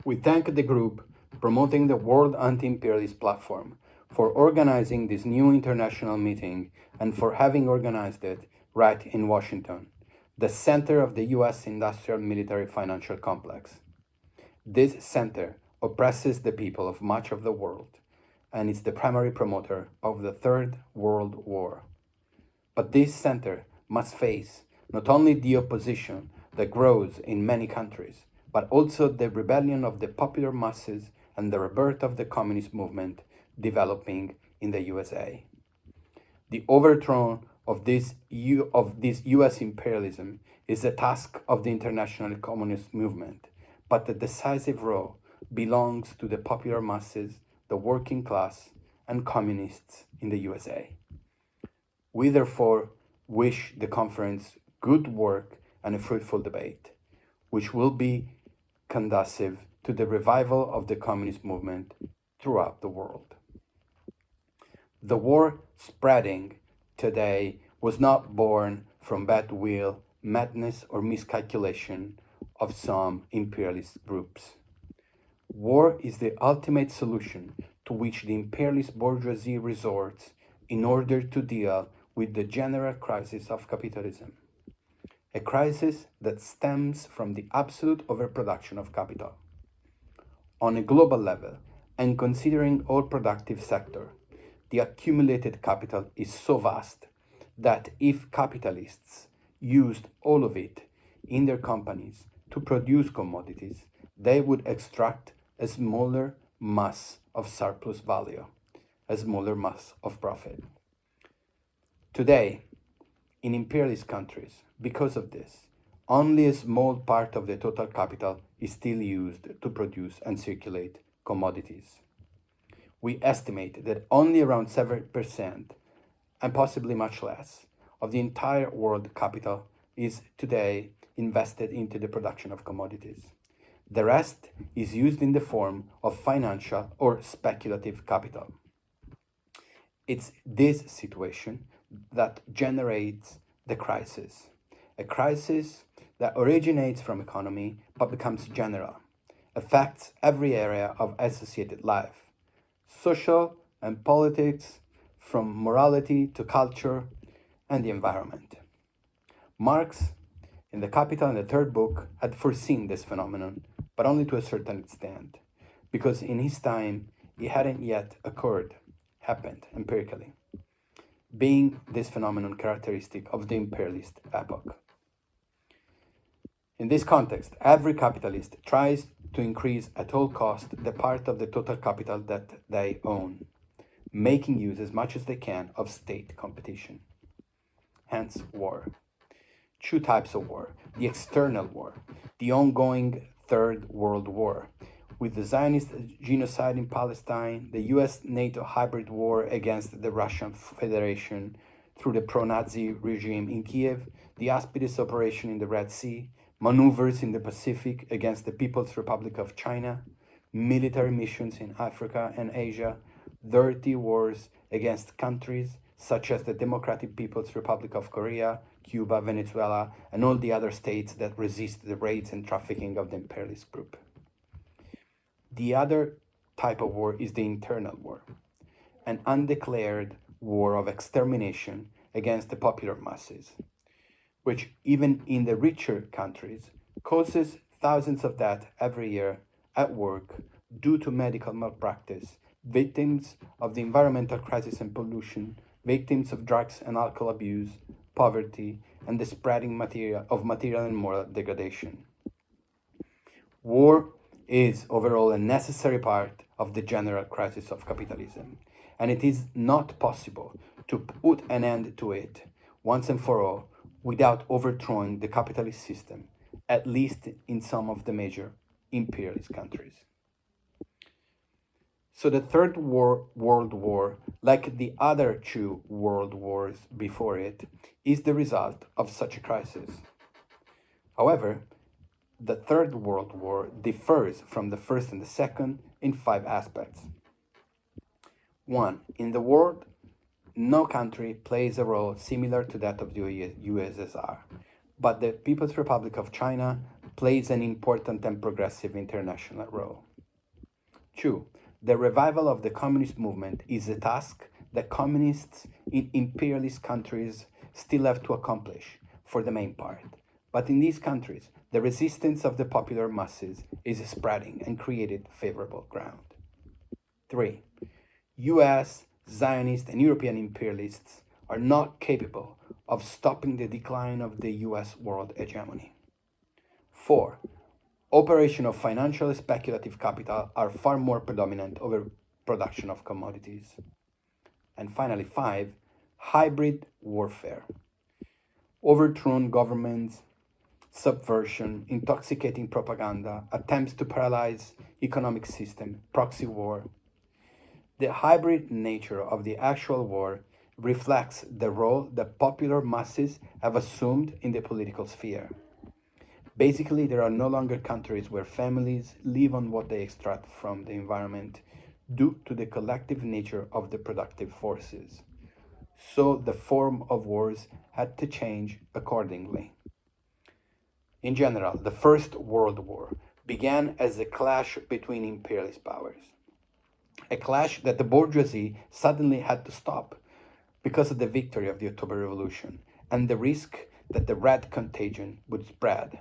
We thank the group promoting the World Anti-imperialist platform for organizing this new international meeting and for having organized it right in Washington, the center of the US industrial military financial complex. This center oppresses the people of much of the world and is the primary promoter of the Third World War. But this center must face not only the opposition that grows in many countries, but also the rebellion of the popular masses and the rebirth of the communist movement developing in the USA. The overthrow of this US imperialism is the task of the international communist movement, but the decisive role belongs to the popular masses, the working class, and communists in the USA. We therefore wish the conference good work and a fruitful debate, which will be conducive to the revival of the communist movement throughout the world. The war spreading today was not born from bad will, madness, or miscalculation of some imperialist groups. War is the ultimate solution to which the imperialist bourgeoisie resorts in order to deal with the general crisis of capitalism, a crisis that stems from the absolute overproduction of capital. On a global level, and considering all productive sectors, the accumulated capital is so vast that if capitalists used all of it in their companies to produce commodities, they would extract a smaller mass of surplus value, a smaller mass of profit. Today, in imperialist countries, because of this, only a small part of the total capital is still used to produce and circulate commodities. We estimate that only around 7%, and possibly much less, of the entire world capital is today invested into the production of commodities. The rest is used in the form of financial or speculative capital. It's this situation that generates the crisis, a crisis that originates from economy but becomes general, affects every area of associated life, social and politics, from morality to culture and the environment. Marx, in The Capital in the third book, had foreseen this phenomenon, but only to a certain extent, because in his time it hadn't yet happened empirically, being this phenomenon characteristic of the imperialist epoch. In this context, every capitalist tries to increase at all cost the part of the total capital that they own, making use as much as they can of state competition. Hence, war. Two types of war: the external war, the ongoing Third World War, with the Zionist genocide in Palestine, the US-NATO hybrid war against the Russian Federation through the pro-Nazi regime in Kiev, the Aspides operation in the Red Sea, maneuvers in the Pacific against the People's Republic of China, military missions in Africa and Asia, dirty wars against countries such as the Democratic People's Republic of Korea, Cuba, Venezuela, and all the other states that resist the raids and trafficking of the imperialist group. The other type of war is the internal war, an undeclared war of extermination against the popular masses, which even in the richer countries causes thousands of deaths every year at work due to medical malpractice, victims of the environmental crisis and pollution, victims of drugs and alcohol abuse, poverty, and the spreading of material and moral degradation. War is overall a necessary part of the general crisis of capitalism, and it is not possible to put an end to it once and for all without overthrowing the capitalist system, at least in some of the major imperialist countries. So the Third World War, like the other two world wars before it, is the result of such a crisis. However, the Third World War differs from the first and the second in 5 aspects. 1. In the world, no country plays a role similar to that of the USSR, but the People's Republic of China plays an important and progressive international role. 2. The revival of the communist movement is a task that communists in imperialist countries still have to accomplish for the main part. But in these countries, the resistance of the popular masses is spreading and created favorable ground. 3. US, Zionist, and European imperialists are not capable of stopping the decline of the US world hegemony. 4. Operation of financial speculative capital are far more predominant over production of commodities. And finally, 5. Hybrid warfare. Overthrown governments, subversion, intoxicating propaganda, attempts to paralyze economic system, proxy war. The hybrid nature of the actual war reflects the role that popular masses have assumed in the political sphere. Basically, there are no longer countries where families live on what they extract from the environment due to the collective nature of the productive forces. So the form of wars had to change accordingly. In general, the First World War began as a clash between imperialist powers. A clash that the bourgeoisie suddenly had to stop because of the victory of the October Revolution and the risk that the red contagion would spread.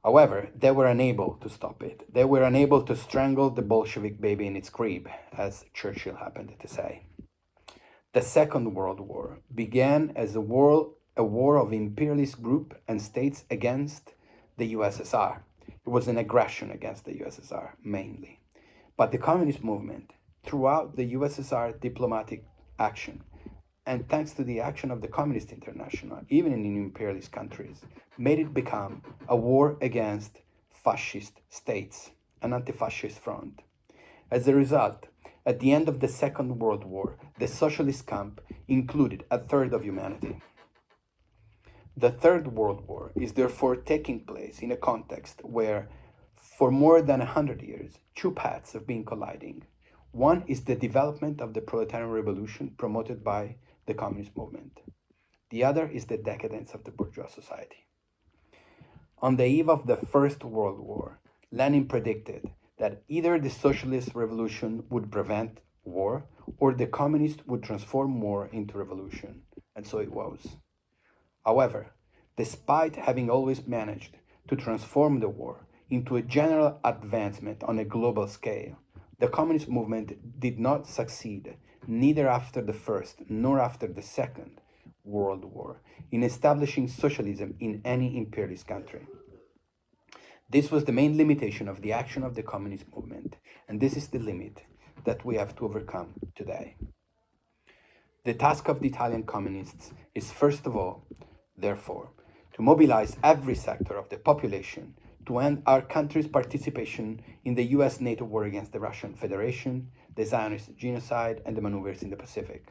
However, they were unable to stop it. They were unable to strangle the Bolshevik baby in its crib, as Churchill happened to say. The Second World War began as a war of imperialist groups and states against the USSR. It was an aggression against the USSR, mainly. But the communist movement, throughout the USSR diplomatic action, and thanks to the action of the Communist International, even in imperialist countries, made it become a war against fascist states, an anti-fascist front. As a result, at the end of the Second World War, the socialist camp included a third of humanity. The Third World War is therefore taking place in a context where, for more than 100 years, two paths have been colliding. One is the development of the proletarian revolution promoted by the communist movement. The other is the decadence of the bourgeois society. On the eve of the First World War, Lenin predicted that either the socialist revolution would prevent war or the communists would transform war into revolution, and so it was. However, despite having always managed to transform the war into a general advancement on a global scale, the communist movement did not succeed, neither after the First nor after the Second World War, in establishing socialism in any imperialist country. This was the main limitation of the action of the communist movement, and this is the limit that we have to overcome today. The task of the Italian communists is first of all, therefore, to mobilize every sector of the population to end our country's participation in the US NATO war against the Russian Federation, the Zionist genocide, and the maneuvers in the Pacific.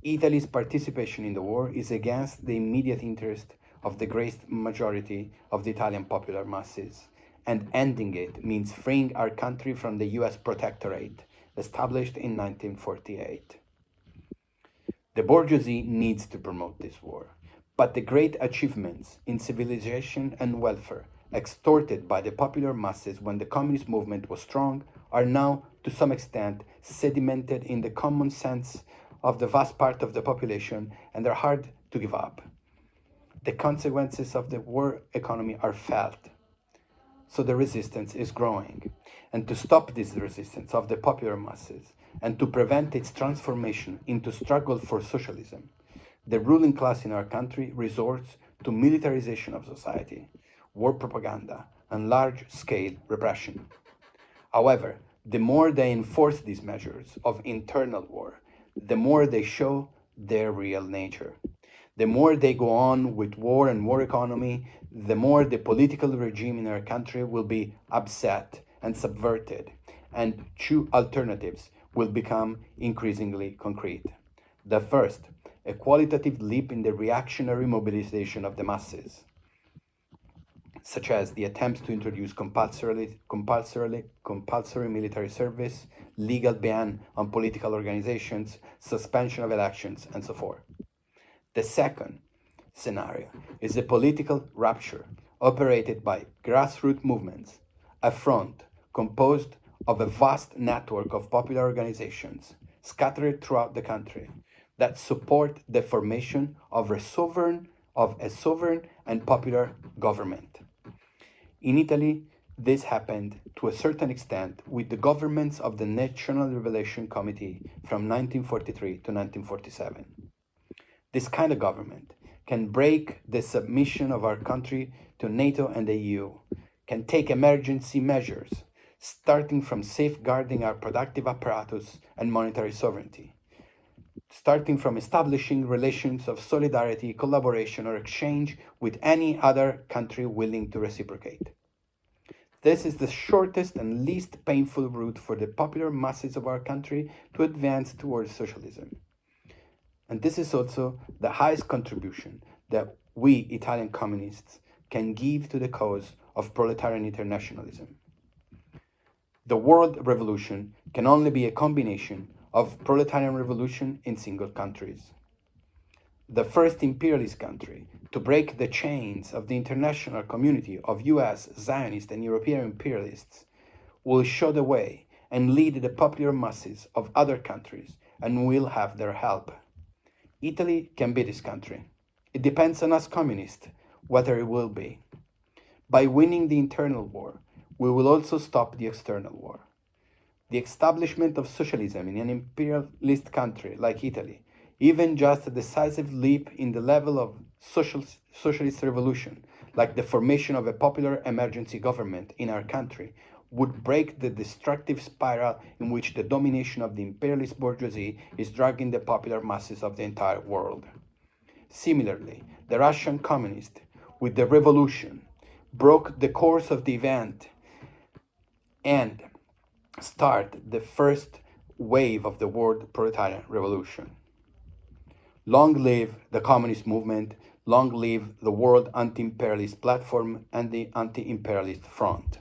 Italy's participation in the war is against the immediate interest of the great majority of the Italian popular masses, and ending it means freeing our country from the US protectorate established in 1948. The bourgeoisie needs to promote this war, but the great achievements in civilization and welfare extorted by the popular masses when the communist movement was strong are now, to some extent, sedimented in the common sense of the vast part of the population, and are hard to give up. The consequences of the war economy are felt, so the resistance is growing. And to stop this resistance of the popular masses and to prevent its transformation into struggle for socialism, the ruling class in our country resorts to militarization of society, war propaganda, and large-scale repression. However, the more they enforce these measures of internal war, the more they show their real nature. The more they go on with war and war economy, the more the political regime in our country will be upset and subverted, and two alternatives will become increasingly concrete. The first, a qualitative leap in the reactionary mobilization of the masses, such as the attempts to introduce compulsory military service, legal ban on political organizations, suspension of elections, and so forth. The second scenario is a political rupture operated by grassroots movements, a front composed of a vast network of popular organizations scattered throughout the country that support the formation of a sovereign and popular government. In Italy, this happened to a certain extent with the governments of the National Liberation Committee from 1943 to 1947. This kind of government can break the submission of our country to NATO and the EU, can take emergency measures, starting from safeguarding our productive apparatus and monetary sovereignty, starting from establishing relations of solidarity, collaboration, or exchange with any other country willing to reciprocate. This is the shortest and least painful route for the popular masses of our country to advance towards socialism. And this is also the highest contribution that we Italian communists can give to the cause of proletarian internationalism. The world revolution can only be a combination of proletarian revolution in single countries. The first imperialist country to break the chains of the international community of US, Zionist, and European imperialists will show the way and lead the popular masses of other countries and will have their help. Italy can be this country. It depends on us communists whether it will be. By winning the internal war, we will also stop the external war. The establishment of socialism in an imperialist country like Italy, even just a decisive leap in the level of socialist revolution, like the formation of a popular emergency government in our country, would break the destructive spiral in which the domination of the imperialist bourgeoisie is dragging the popular masses of the entire world. Similarly, the Russian communists, with the revolution, broke the course of the event and start the first wave of the world proletarian revolution. Long live the communist movement, long live the world anti-imperialist platform and the anti-imperialist front.